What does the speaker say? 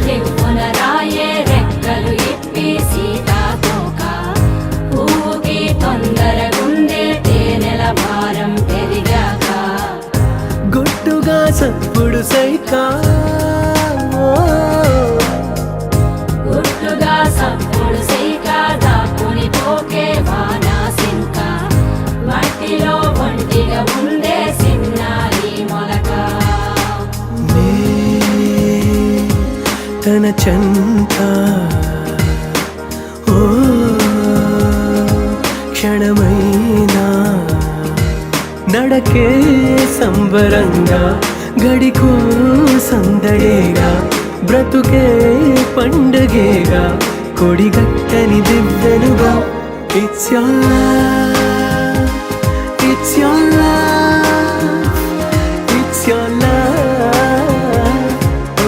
రివ్వున రాయే రెక్కలు ఇప్పి సీతాకోక పువ్వుకి తొందరగుందే తేనెల భారం పెరిగాక గుట్టుగా సప్పుడు సైకా గుట్టుగా సప్పుడు సైక దాక్కుని పోకే వానా సింక మట్టిలో ఒంటిగా ఉందే సిన్నారి మొలక తన చెంత ఓ క్షణమైనా నడకే సంబరంగా గడికో సందడేగా బ్రతుకే పండగేగా కొడిగట్టని దివ్వెనుగా it's your love, it's your